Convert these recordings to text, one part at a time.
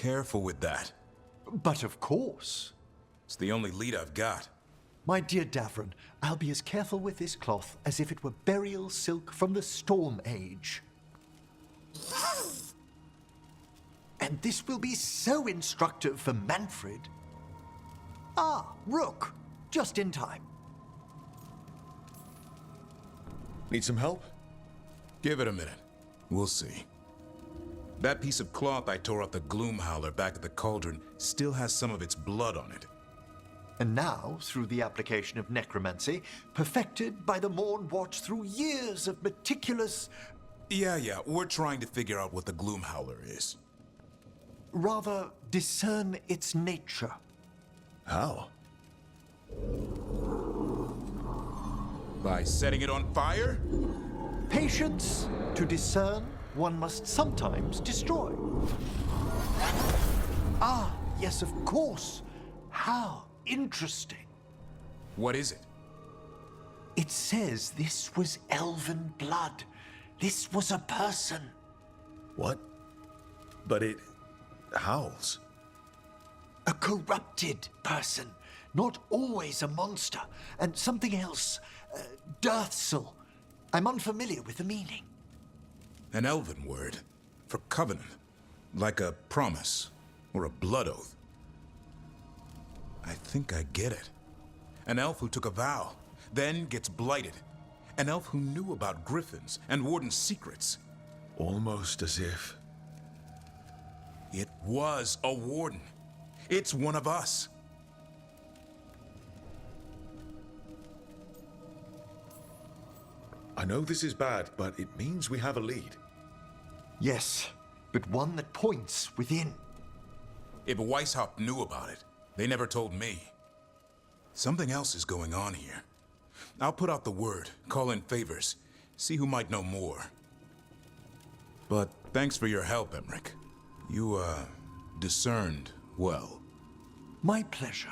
Careful with that. But of course. It's the only lead I've got. My dear Davron, I'll be as careful with this cloth as if it were burial silk from the Storm Age. And this will be so instructive for Manfred. Ah, Rook, just in time. Need some help? Give it a minute. We'll see. That piece of cloth I tore off the Gloom Howler back at the cauldron still has some of its blood on it. And now, through the application of necromancy, perfected by the Morn Watch through years of meticulous... Yeah, we're trying to figure out what the Gloom Howler is. Rather, discern its nature. How? By setting it on fire? Patience. To discern, one must sometimes destroy. Ah, yes, of course. How interesting. What is it? It says this was elven blood. This was a person. What? But it howls. A corrupted person. Not always a monster. And something else. Deathsel. I'm unfamiliar with the meaning. An elven word. For covenant. Like a promise. Or a blood oath. I think I get it. An elf who took a vow. Then gets blighted. An elf who knew about griffins and warden's secrets. Almost as if... It was a warden. It's one of us. I know this is bad, but it means we have a lead. Yes, but one that points within. If Weishaupt knew about it, they never told me. Something else is going on here. I'll put out the word, call in favors, see who might know more. But thanks for your help, Emmerich. You, discerned well. My pleasure.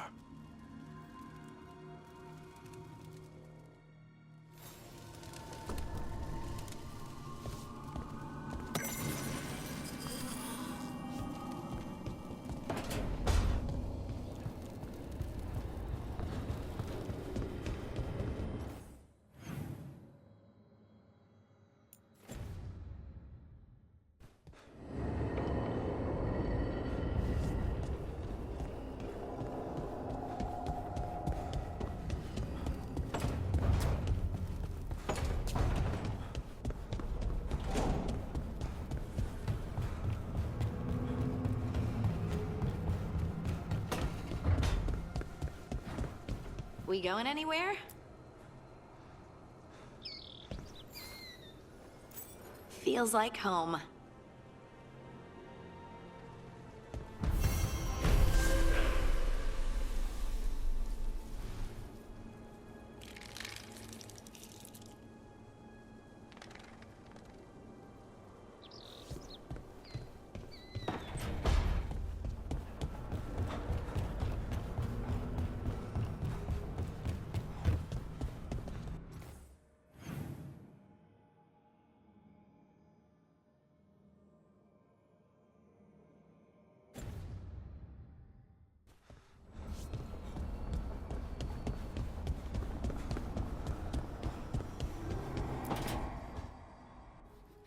We going anywhere? Feels like home.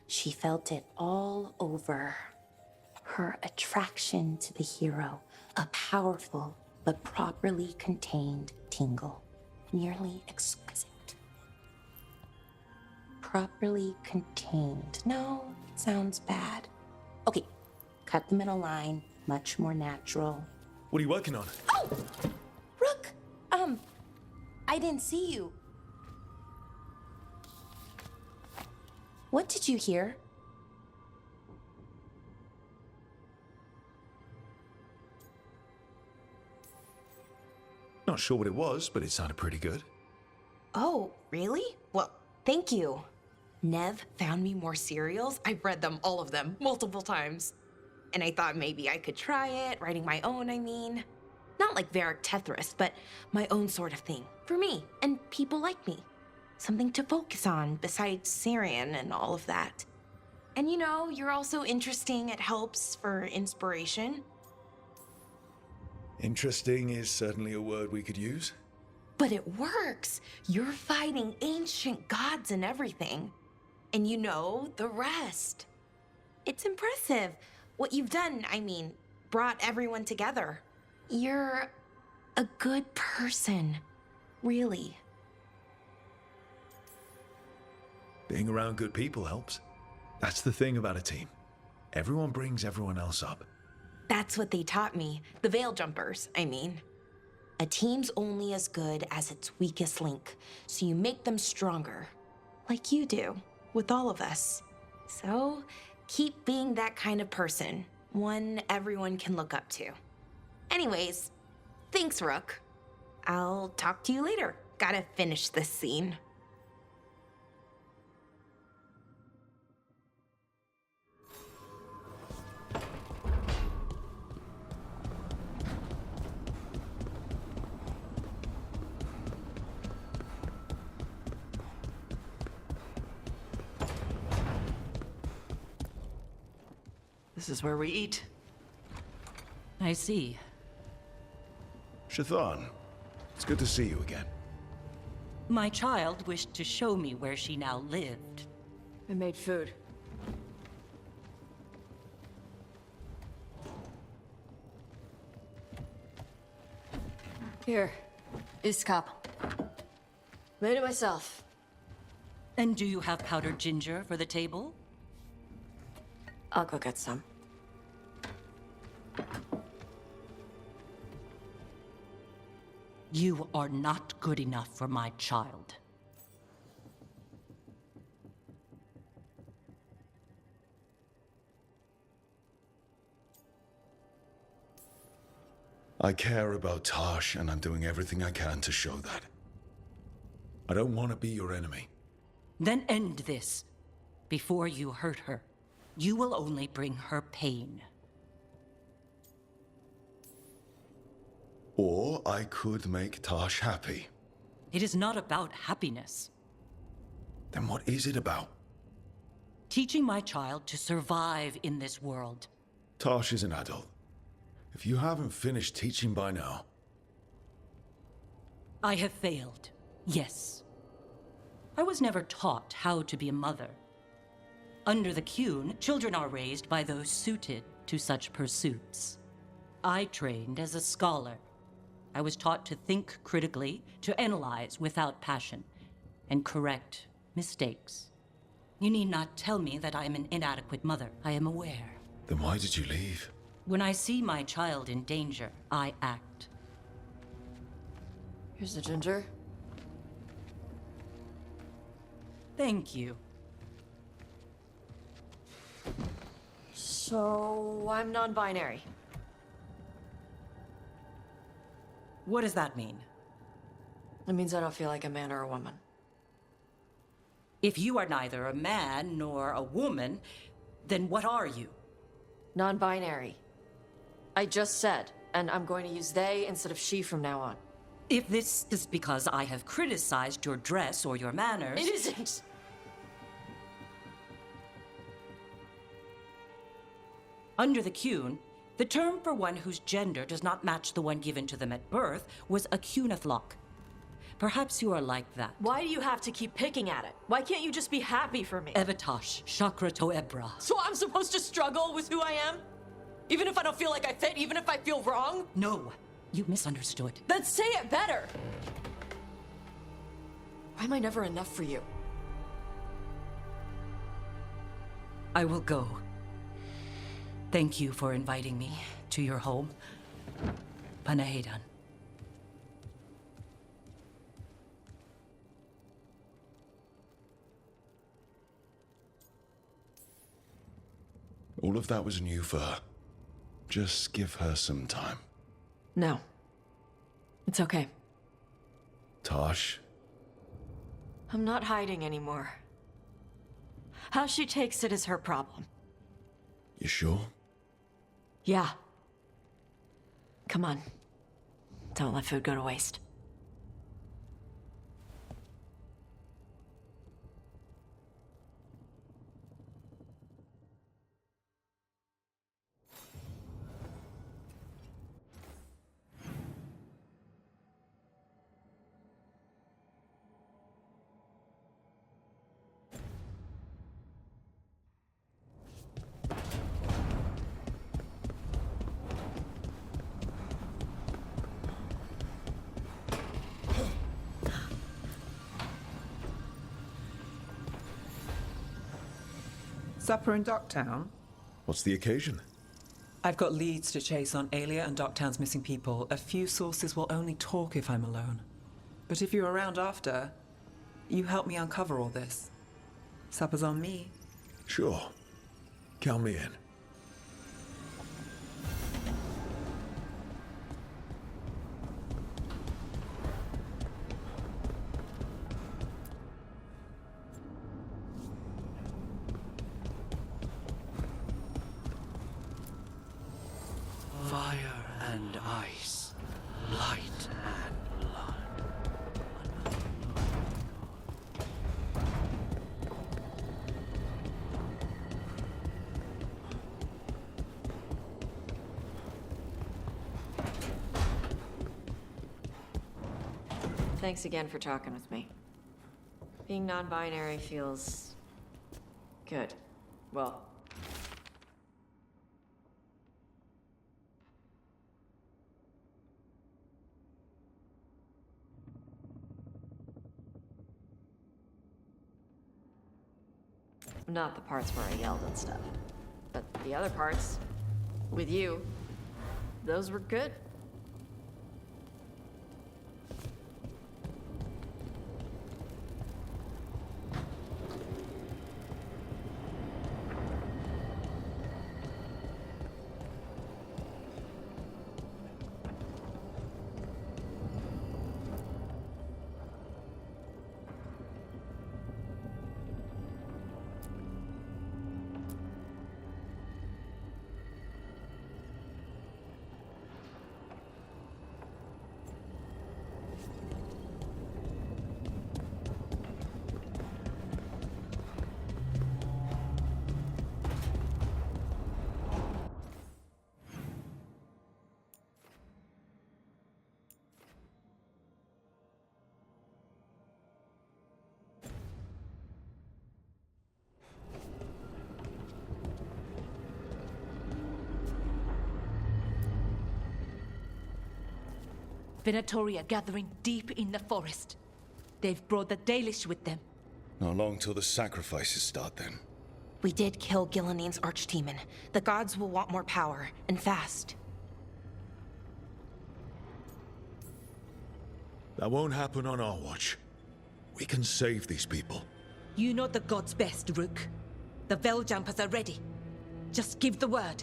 She felt it all over. Her attraction to the hero, a powerful but properly contained tingle, nearly exquisite. Properly contained. No, it sounds bad. Okay, cut the middle line, much more natural. What are you working on? Oh! Rook! I didn't see you. What did you hear? Not sure what it was, but it sounded pretty good. Oh, really? Well, thank you. Nev found me more cereals. I've read them, all of them, multiple times. And I thought maybe I could try it, writing my own, I mean. Not like Varric Tethrus, but my own sort of thing. For me, and people like me. Something to focus on besides Syrian and all of that. And you know, you're also interesting. It helps for inspiration. Interesting is certainly a word we could use. But it works. You're fighting ancient gods and everything. And you know the rest. It's impressive. What you've done, I mean, brought everyone together. You're a good person. Really. Being around good people helps. That's the thing about a team. Everyone brings everyone else up. That's what they taught me. The Veil Jumpers, I mean. A team's only as good as its weakest link, so you make them stronger. Like you do, with all of us. So, keep being that kind of person. One everyone can look up to. Anyways, thanks, Rook. I'll talk to you later. Gotta finish this scene. This is where we eat. I see. Shathan, it's good to see you again. My child wished to show me where she now lived. I made food. Here, this cup. Made it myself. And do you have powdered ginger for the table? I'll go get some. You are not good enough for my child. I care about Tosh, and I'm doing everything I can to show that. I don't want to be your enemy. Then end this before you hurt her. You will only bring her pain. Or I could make Tosh happy. It is not about happiness. Then what is it about? Teaching my child to survive in this world. Tosh is an adult. If you haven't finished teaching by now... I have failed, yes. I was never taught how to be a mother. Under the Qun, children are raised by those suited to such pursuits. I trained as a scholar. I was taught to think critically, to analyze without passion, and correct mistakes. You need not tell me that I am an inadequate mother. I am aware. Then why did you leave? When I see my child in danger, I act. Here's the ginger. Thank you. So, I'm non-binary. What does that mean? It means I don't feel like a man or a woman. If you are neither a man nor a woman, then what are you? Non-binary. I just said, and I'm going to use they instead of she from now on. If this is because I have criticized your dress or your manners... It isn't! Under the Qun, the term for one whose gender does not match the one given to them at birth was a Qunathlok. Perhaps you are like that. Why do you have to keep picking at it? Why can't you just be happy for me? Evatosh, Chakra Toebra. So I'm supposed to struggle with who I am? Even if I don't feel like I fit, even if I feel wrong? No, you misunderstood. Then say it better! Why am I never enough for you? I will go. Thank you for inviting me to your home. Panahedan. All of that was new for her. Just give her some time. No. It's okay. Tosh, I'm not hiding anymore. How she takes it is her problem. you sure? Yeah. Come on. Don't let food go to waste. Supper in Docktown? What's the occasion? I've got leads to chase on Alia and Docktown's missing people. A few sources will only talk if I'm alone. But if you're around after, you help me uncover all this. Supper's on me. Sure. Count me in. Fire and ice, light and blood. Thanks again for talking with me. Being non-binary feels good. Well, not the parts where I yelled and stuff. But the other parts, with you, those were good. Venatori are gathering deep in the forest. They've brought the Dalish with them. Not long till the sacrifices start then. We did kill Gilanine's archdemon. The gods will want more power, and fast. That won't happen on our watch. We can save these people. You know the gods best, Rook. The Veljumpers are ready. Just give the word.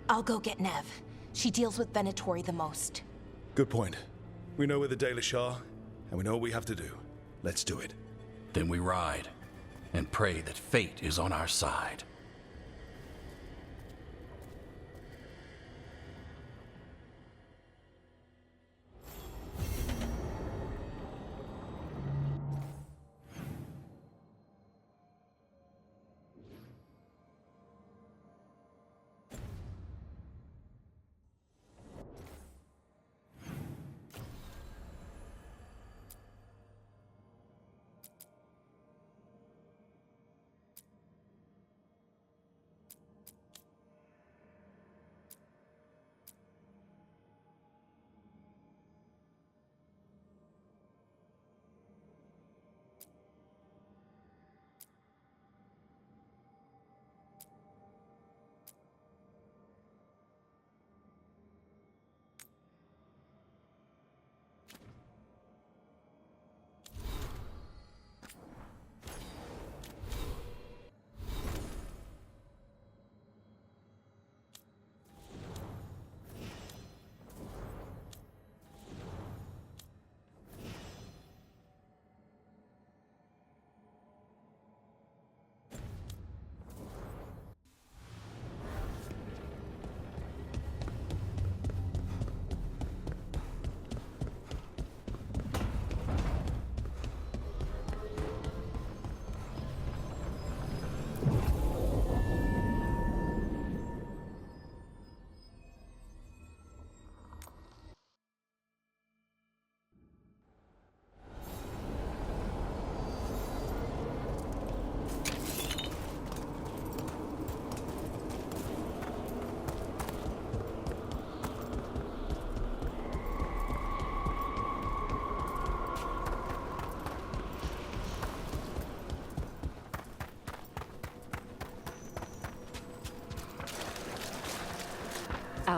I'll go get Nev. She deals with Venatori the most. Good point. We know where the Dalish are, and we know what we have to do. Let's do it. Then we ride, and pray that fate is on our side.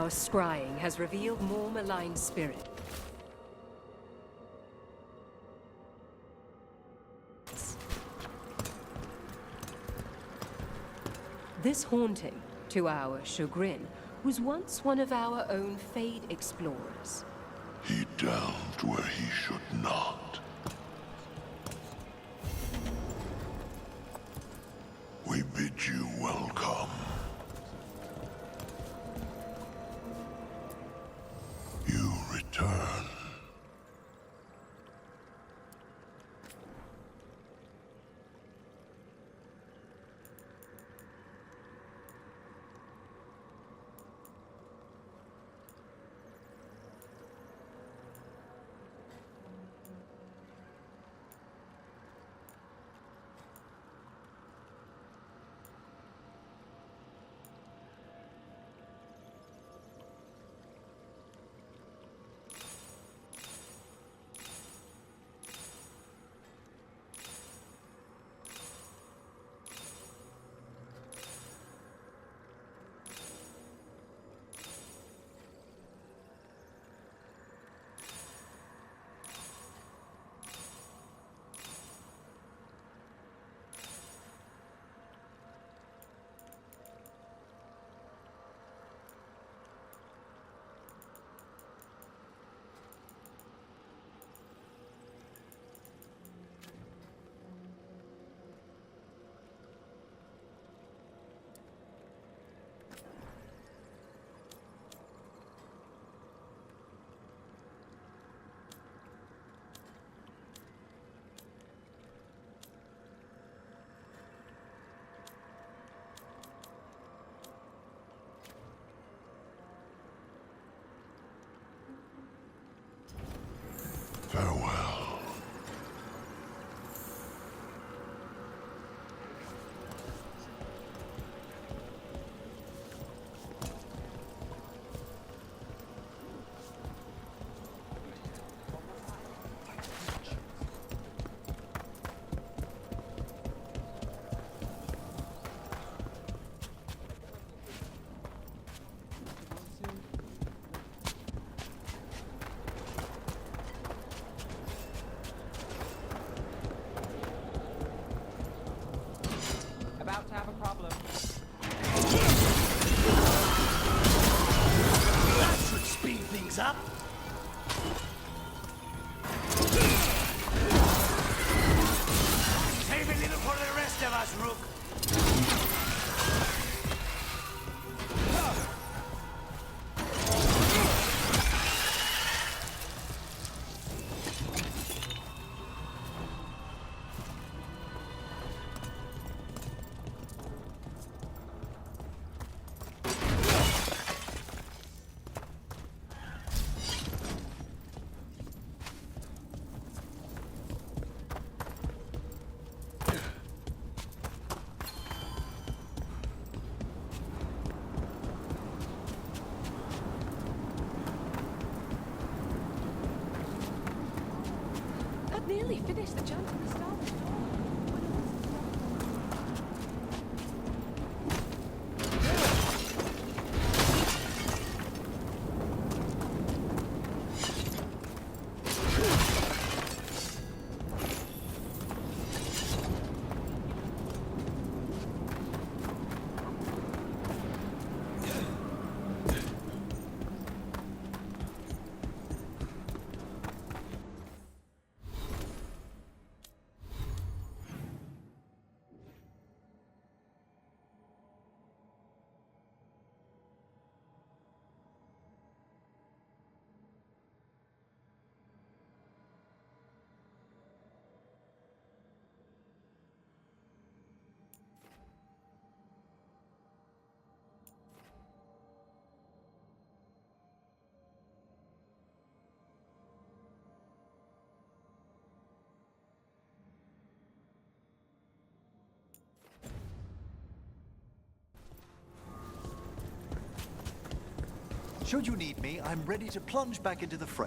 Our scrying has revealed more malign spirit. This haunting, to our chagrin, was once one of our own Fade explorers. He delved where he should not. We bid you welcome. You return. Farewell. About to have a problem. That should speed things up. Save a little for the rest of us, Rook. I'd nearly finished the chant at the start. Should you need me, I'm ready to plunge back into the fray.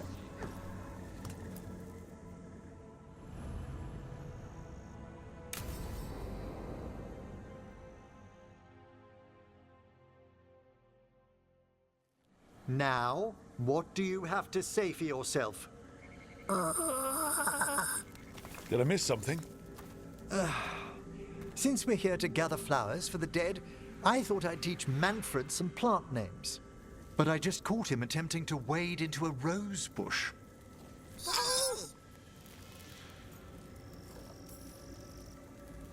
Now, what do you have to say for yourself? Did I miss something? Since we're here to gather flowers for the dead, I thought I'd teach Manfred some plant names. But I just caught him attempting to wade into a rose bush.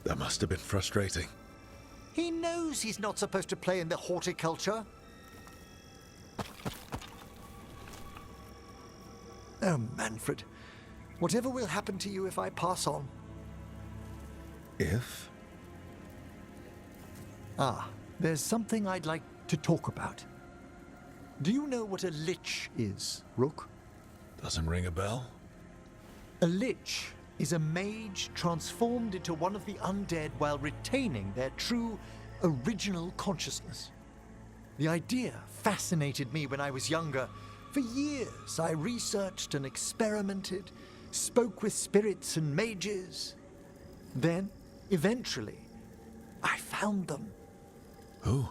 That must have been frustrating. He knows he's not supposed to play in the horticulture. Oh, Manfred. Whatever will happen to you if I pass on? If? Ah, there's something I'd like to talk about. Do you know what a lich is, Rook? Doesn't ring a bell? A lich is a mage transformed into one of the undead while retaining their true, original consciousness. The idea fascinated me when I was younger. For years, I researched and experimented, spoke with spirits and mages. Then, eventually, I found them. Who?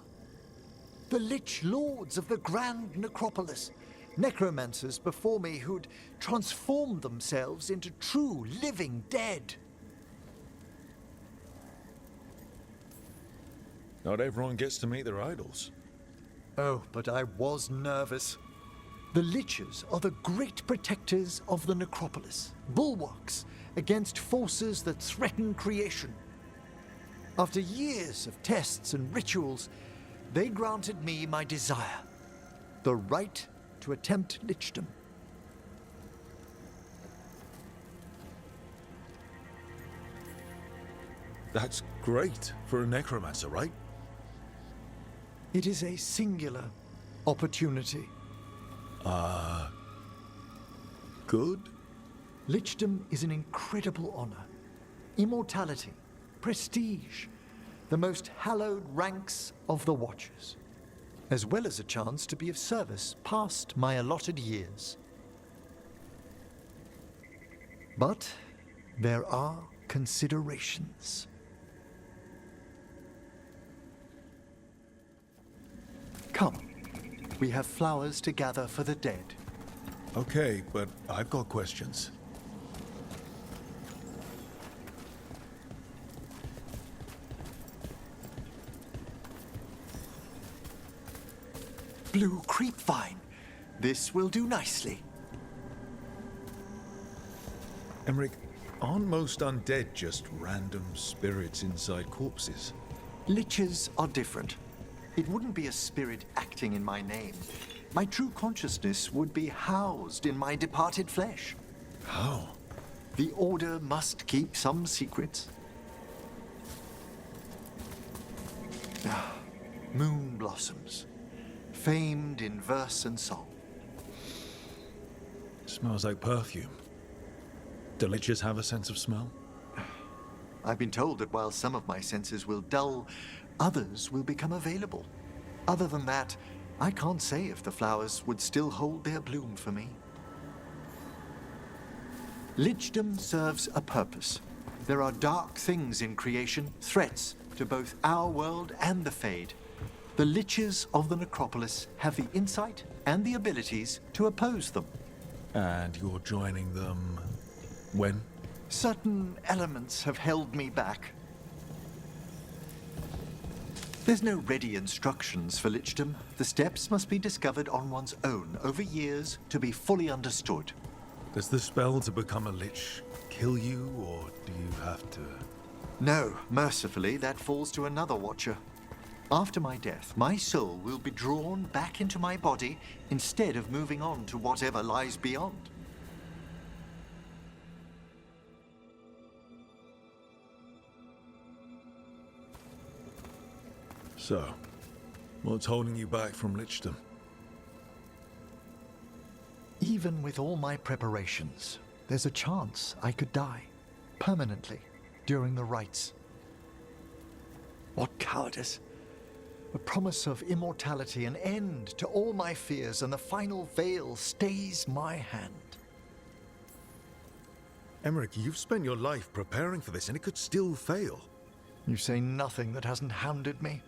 The Lich Lords of the Grand Necropolis. Necromancers before me who'd transformed themselves into true living dead. Not everyone gets to meet their idols. Oh, but I was nervous. The Liches are the great protectors of the Necropolis, bulwarks against forces that threaten creation. After years of tests and rituals, they granted me my desire, the right to attempt lichdom. That's great for a necromancer, right? It is a singular opportunity. Good? Lichdom is an incredible honor. Immortality, prestige, the most hallowed ranks of the Watchers, as well as a chance to be of service past my allotted years. But there are considerations. Come, we have flowers to gather for the dead. Okay, but I've got questions. Blue creepvine. This will do nicely. Emmerich, aren't most undead just random spirits inside corpses? Liches are different. It wouldn't be a spirit acting in my name. My true consciousness would be housed in my departed flesh. How? The Order must keep some secrets. Moon blossoms, famed in verse and song. Smells like perfume. Do liches have a sense of smell? I've been told that while some of my senses will dull, others will become available. Other than that, I can't say if the flowers would still hold their bloom for me. Lichdom serves a purpose. There are dark things in creation, threats to both our world and the Fade. The Liches of the Necropolis have the insight and the abilities to oppose them. And you're joining them when? Certain elements have held me back. There's no ready instructions for lichdom. The steps must be discovered on one's own over years to be fully understood. Does the spell to become a lich kill you, or do you have to? No, mercifully, that falls to another Watcher. After my death, my soul will be drawn back into my body instead of moving on to whatever lies beyond. So, what's holding you back from lichdom? Even with all my preparations, there's a chance I could die permanently during the rites. What cowardice! A promise of immortality, an end to all my fears, and the final veil stays my hand. Emmerich, you've spent your life preparing for this, and it could still fail. You say nothing that hasn't hounded me.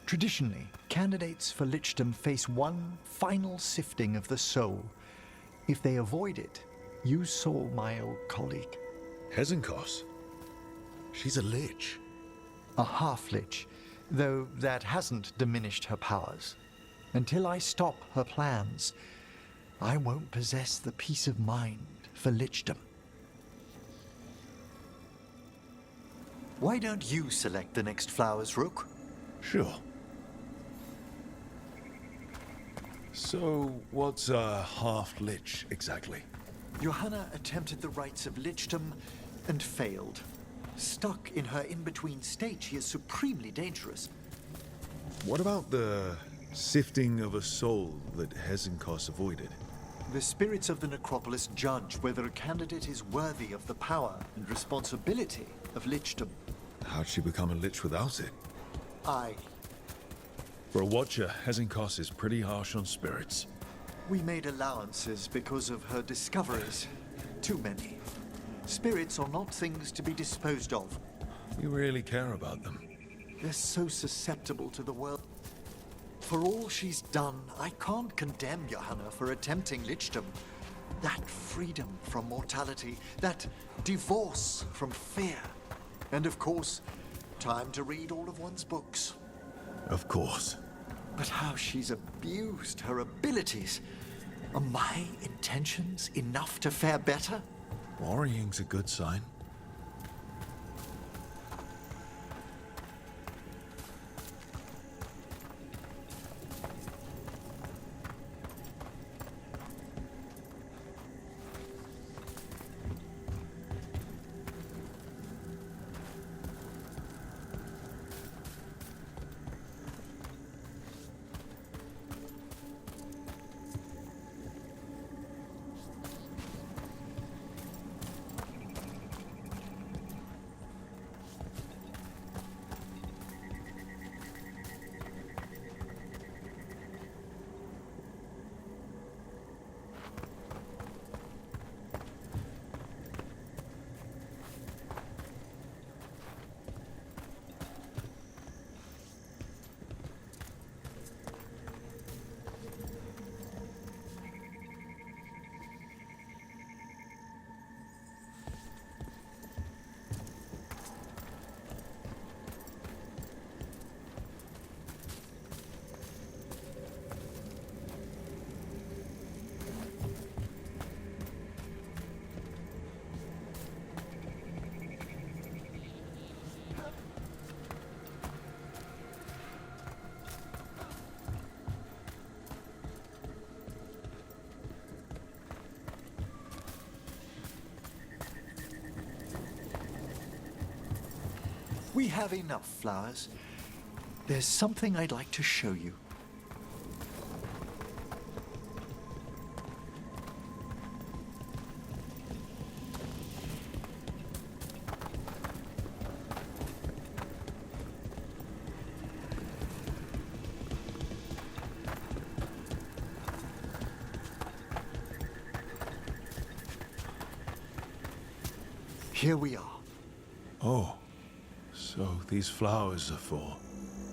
Traditionally, candidates for lichdom face one final sifting of the soul. If they avoid it, you saw my old colleague. Hezenkos? She's a lich. A half-lich, though that hasn't diminished her powers. Until I stop her plans, I won't possess the peace of mind for lichdom. Why don't you select the next flowers, Rook? Sure. So, what's a half-lich exactly? Johanna attempted the rites of lichdom and failed. Stuck in her in-between state, she is supremely dangerous. What about the sifting of a soul that Hezenkos avoided? The spirits of the necropolis judge whether a candidate is worthy of the power and responsibility of lichdom. How'd she become a lich without it? For a watcher, Hezenkos is pretty harsh on spirits. We made allowances because of her discoveries. Too many. Spirits are not things to be disposed of. You really care about them. They're so susceptible to the world. For all she's done, I can't condemn Johanna for attempting lichdom. That freedom from mortality, that divorce from fear. And of course, time to read all of one's books. Of course. But how she's abused her abilities. Are my intentions enough to fare better? Worrying's a good sign. We have enough flowers. There's something I'd like to show you. Here we are. Oh. So these flowers are for...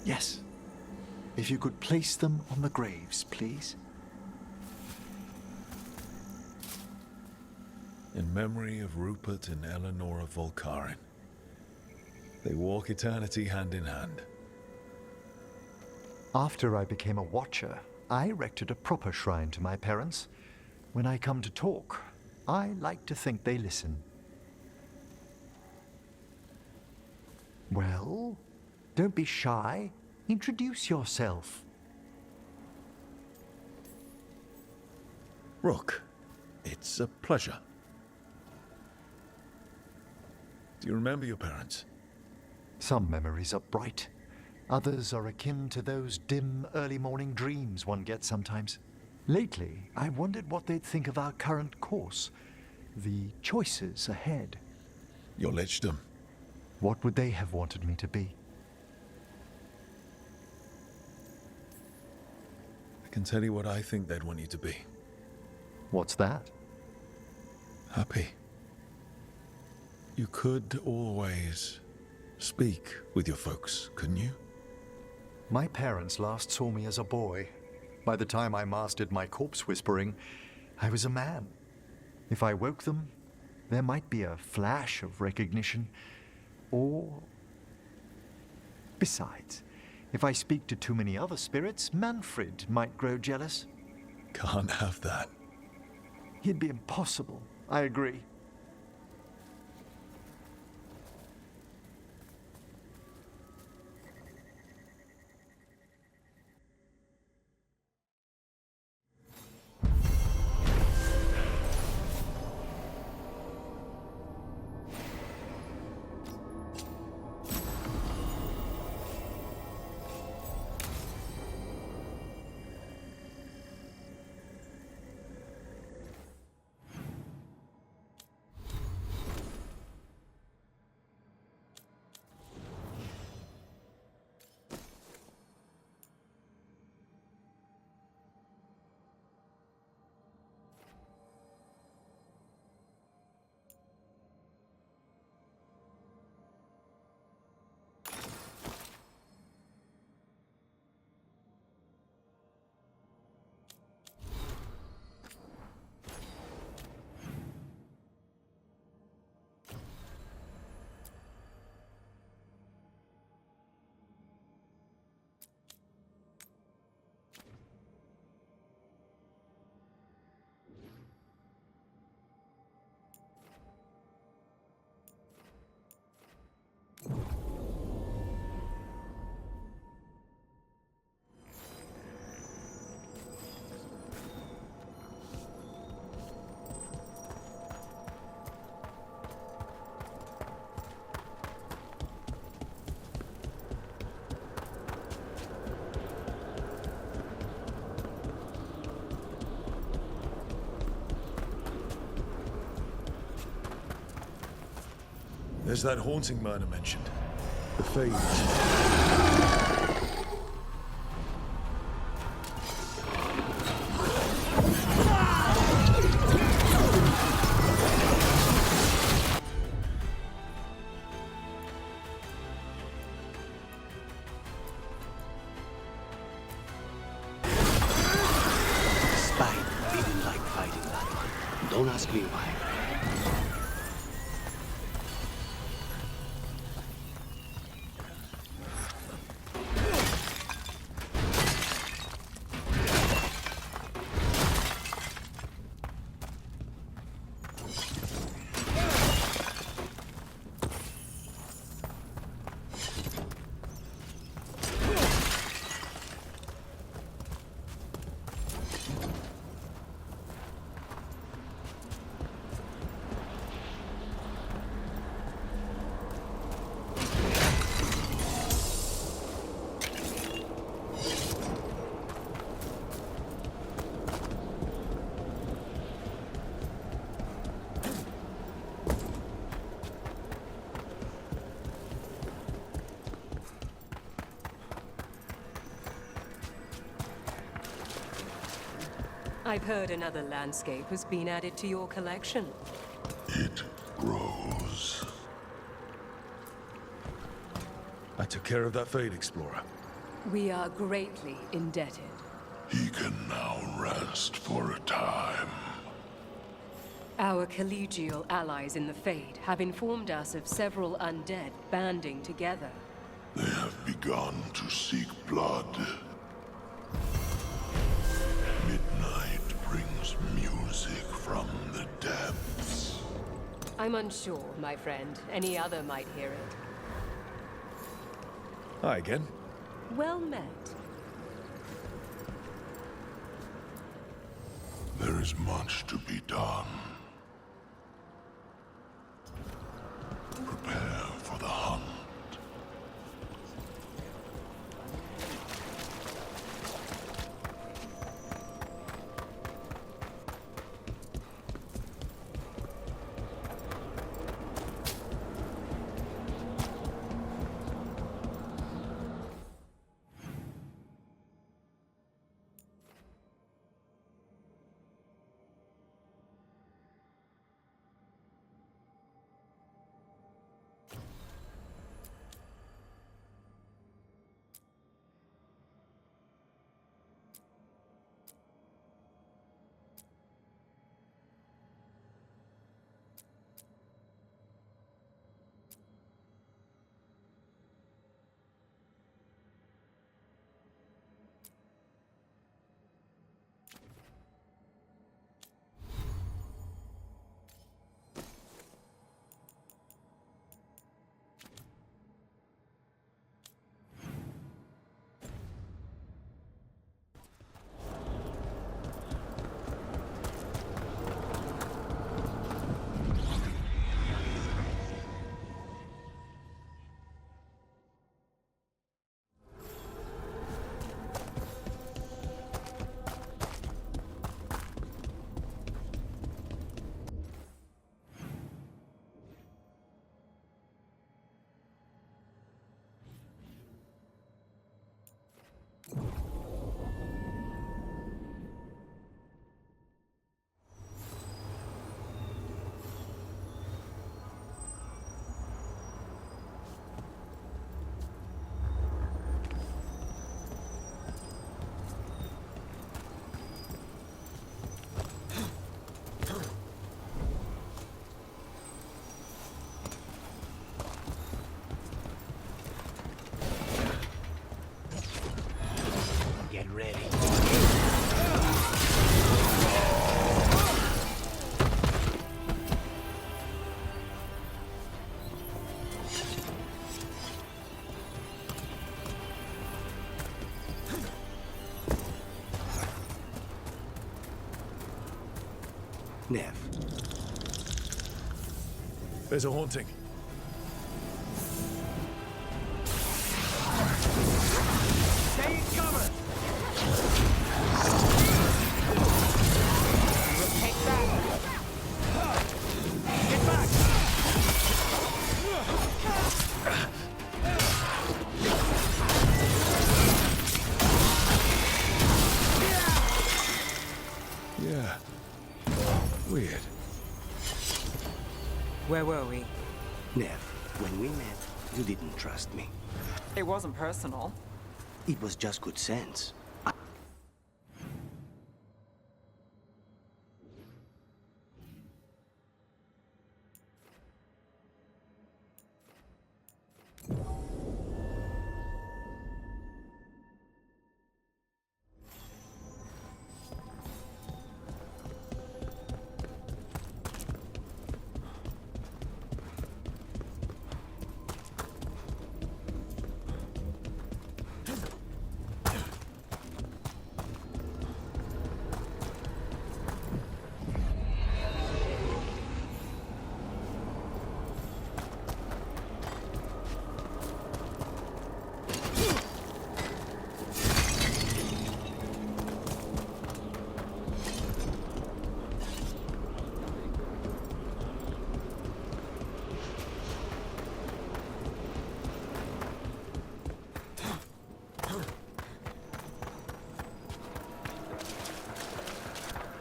Yes. If you could place them on the graves, please. In memory of Rupert and Eleonora Volkaren. They walk eternity hand in hand. After I became a watcher, I erected a proper shrine to my parents. When I come to talk, I like to think they listen. Well, don't be shy. Introduce yourself. Rook, it's a pleasure. Do you remember your parents? Some memories are bright. Others are akin to those dim early morning dreams one gets sometimes. Lately, I wondered what they'd think of our current course, the choices ahead. Your lichdom. What would they have wanted me to be? I can tell you what I think they'd want you to be. What's that? Happy. You could always speak with your folks, couldn't you? My parents last saw me as a boy. By the time I mastered my corpse whispering, I was a man. If I woke them, there might be a flash of recognition, or... Besides, if I speak to too many other spirits, Manfred might grow jealous. Can't have that. He'd be impossible. I agree. There's that haunting murder mentioned. The Fade. Despite feeling like fighting that, don't ask me why. I've heard another landscape has been added to your collection. It grows. I took care of that Fade Explorer. We are greatly indebted. He can now rest for a time. Our collegial allies in the Fade have informed us of several undead banding together. They have begun to seek blood. Midnight brings music from the depths. I'm unsure, my friend. Any other might hear it. Hi again. Well met. There is much to be done. Prepare for the hunt. Nev. There's a haunting. Stay in cover! Take that! Get back! Yeah. Weird. Where were we? Nev, when we met, you didn't trust me. It wasn't personal. It was just good sense.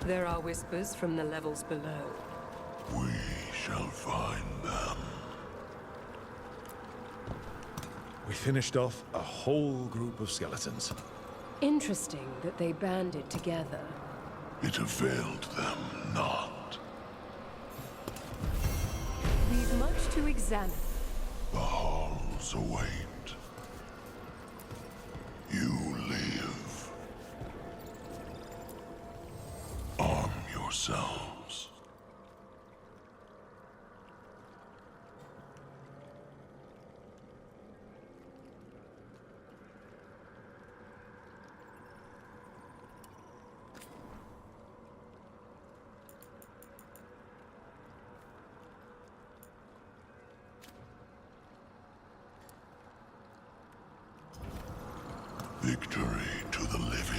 There are whispers from the levels below. We shall find them. We finished off a whole group of skeletons. Interesting that they banded together. It availed them not. We've much to examine. The halls await. You live. Arm yourselves. Victory to the living.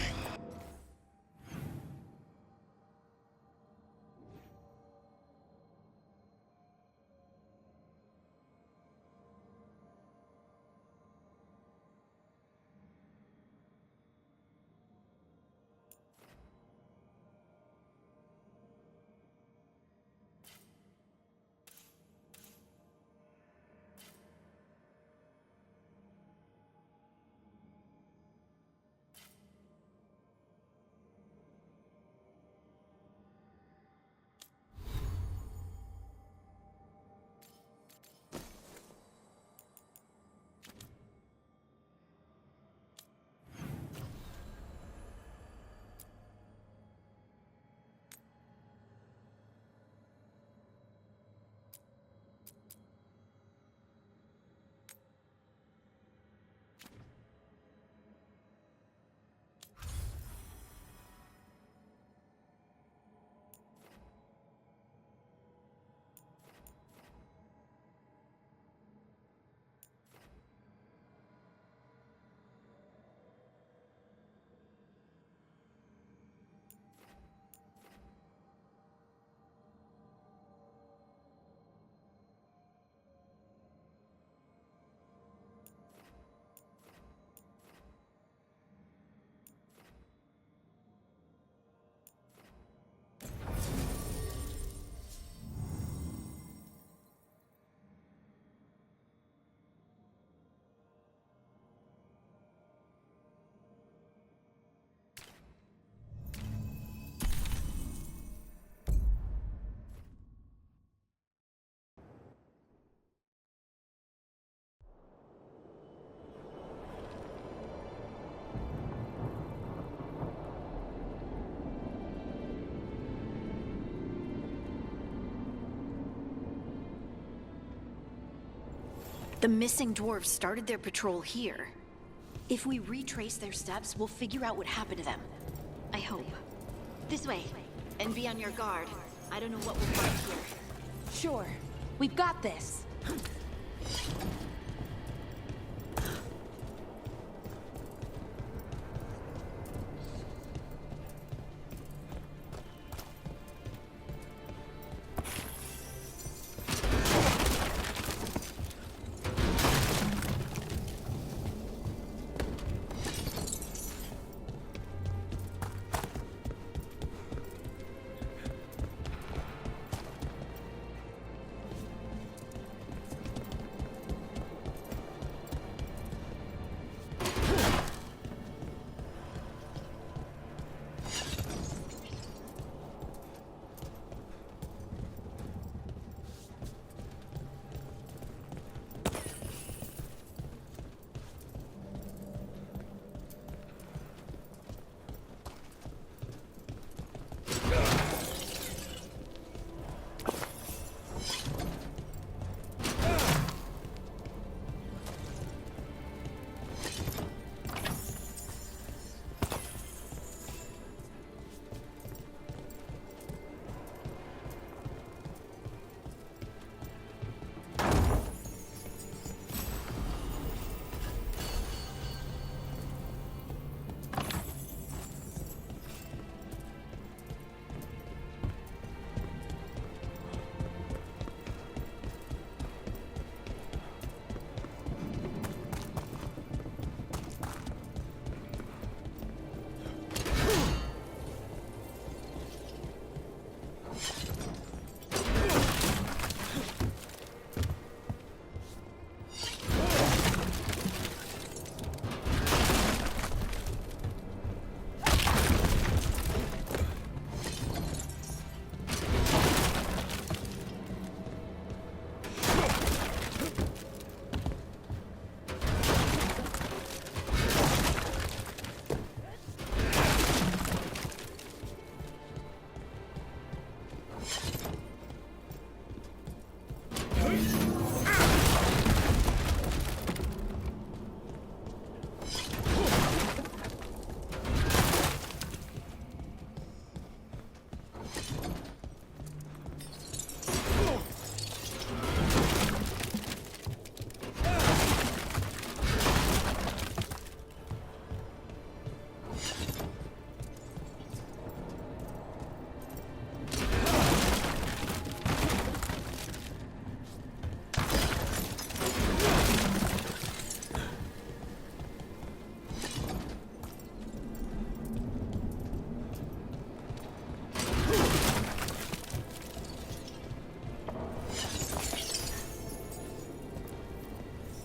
The missing dwarves started their patrol here. If we retrace their steps, we'll figure out what happened to them. I hope. This way. And be on your guard. I don't know what we'll find here. Sure, we've got this.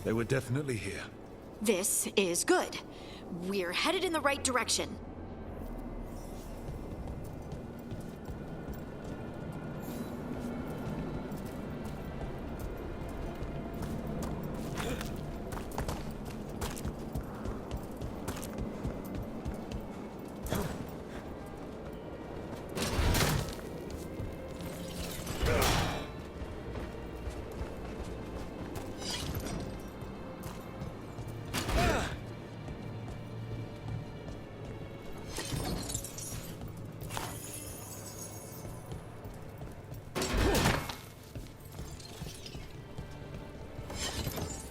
They were definitely here. This is good. We're headed in the right direction.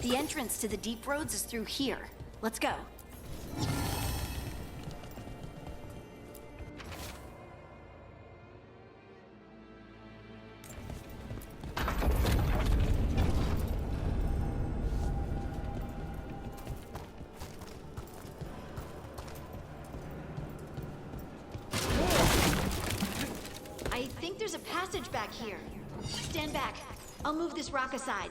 The entrance to the deep roads is through here. Let's go. I think there's a passage back here. Stand back. I'll move this rock aside.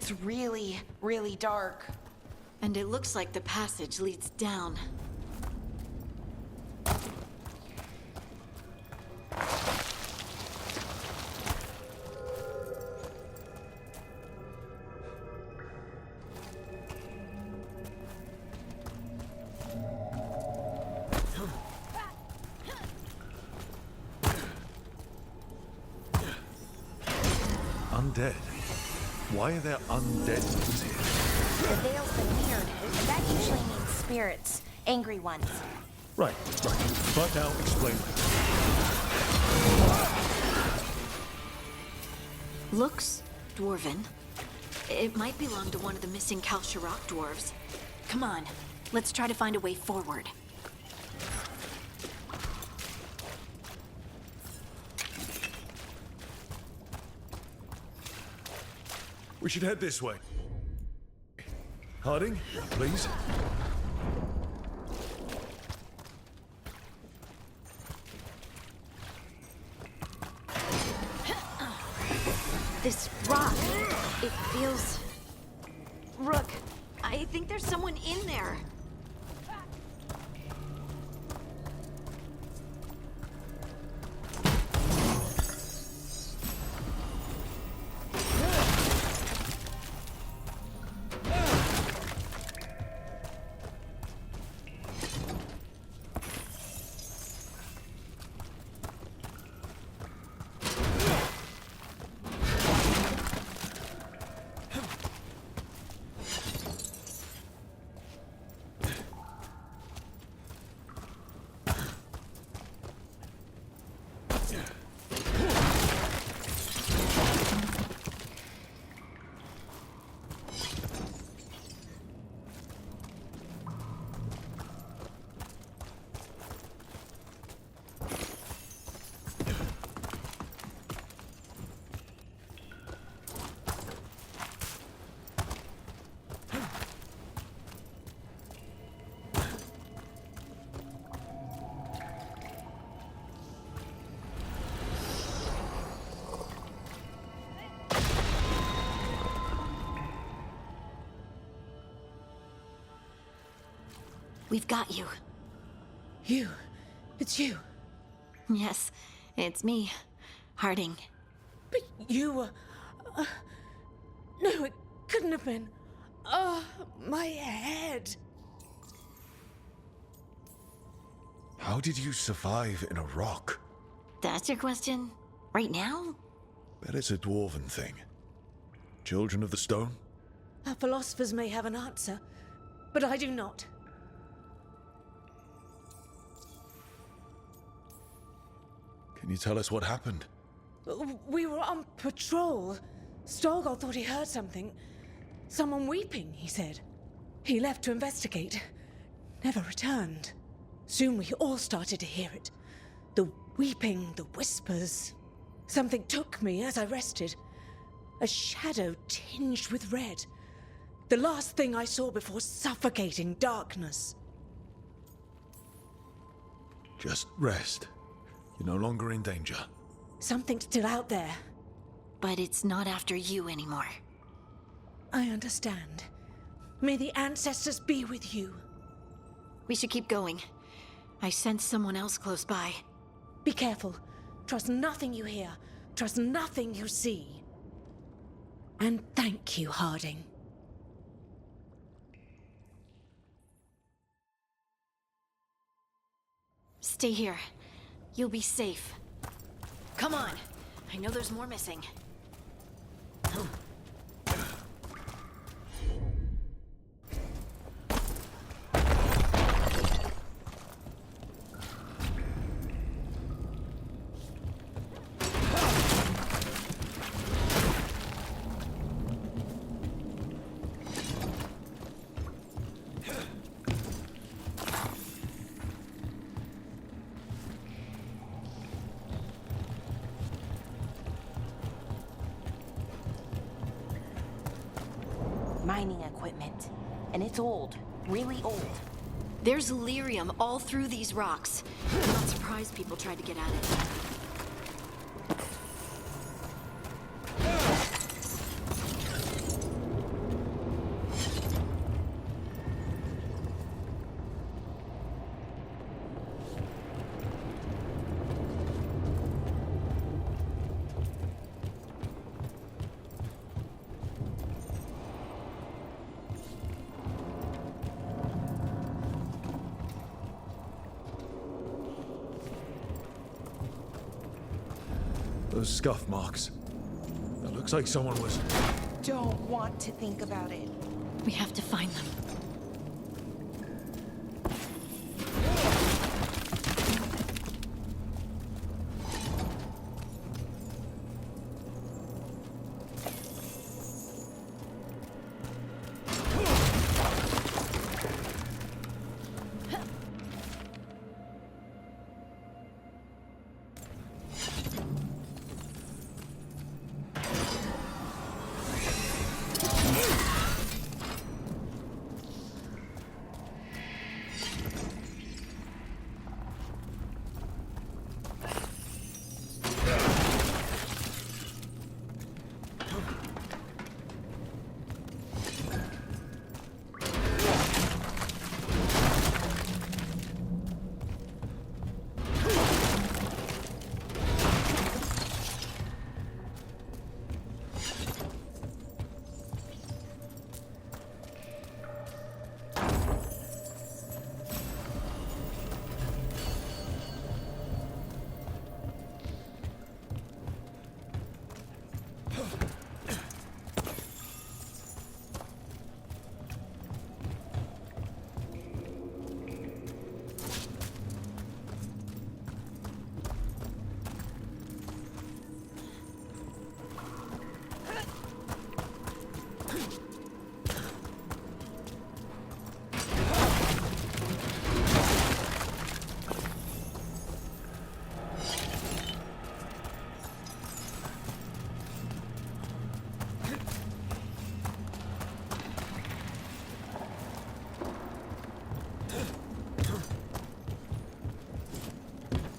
It's really, really dark. And it looks like the passage leads down. Undead? Why are there undead things here? The veil's been weird. That usually means spirits. Angry ones. Right. But now explain. Looks dwarven. It might belong to one of the missing Kalsharok dwarves. Come on, let's try to find a way forward. We should head this way. Harding, please. This rock, it feels... Rook, I think there's someone in there. We've got you. You? It's you? Yes, it's me, Harding. But you were... no, it couldn't have been. Oh, my head. How did you survive in a rock? That's your question? Right now? Bet it's a dwarven thing. Children of the stone? Our philosophers may have an answer, but I do not. Can you tell us what happened? We were on patrol. Storgol thought he heard something. Someone weeping, he said. He left to investigate. Never returned. Soon we all started to hear it. The weeping, the whispers. Something took me as I rested. A shadow tinged with red. The last thing I saw before suffocating darkness. Just rest. You're no longer in danger. Something's still out there. But it's not after you anymore. I understand. May the ancestors be with you. We should keep going. I sense someone else close by. Be careful. Trust nothing you hear. Trust nothing you see. And thank you, Harding. Stay here. You'll be safe. Come on. I know there's more missing. Mining equipment. And it's old. Really old. There's lyrium all through these rocks. I'm not surprised people tried to get at it. Those scuff marks. It looks like someone was... Don't want to think about it. We have to find them.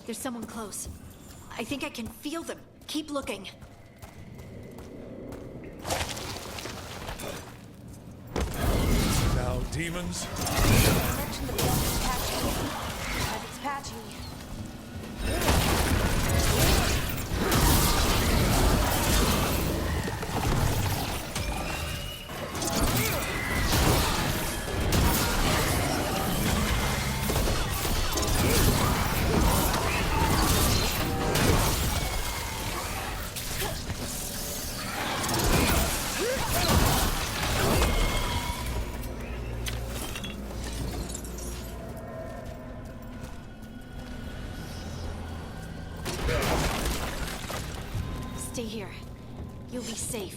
There's someone close. I think I can feel them. Keep looking. Now, demons. I mentioned the blood is patchy. Because it's patchy. Stay here. You'll be safe.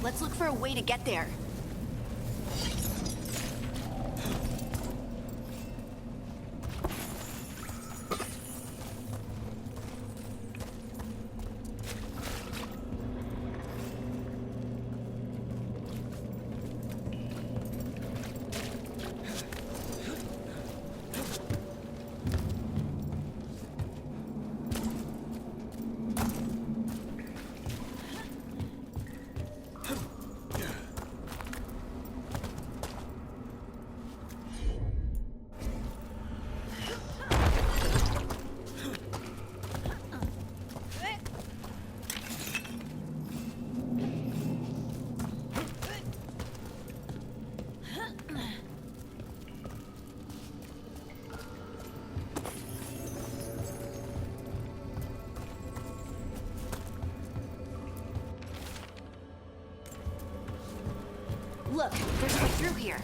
Let's look for a way to get there. Look, there's a way through here.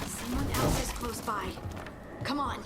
Someone else is close by. Come on.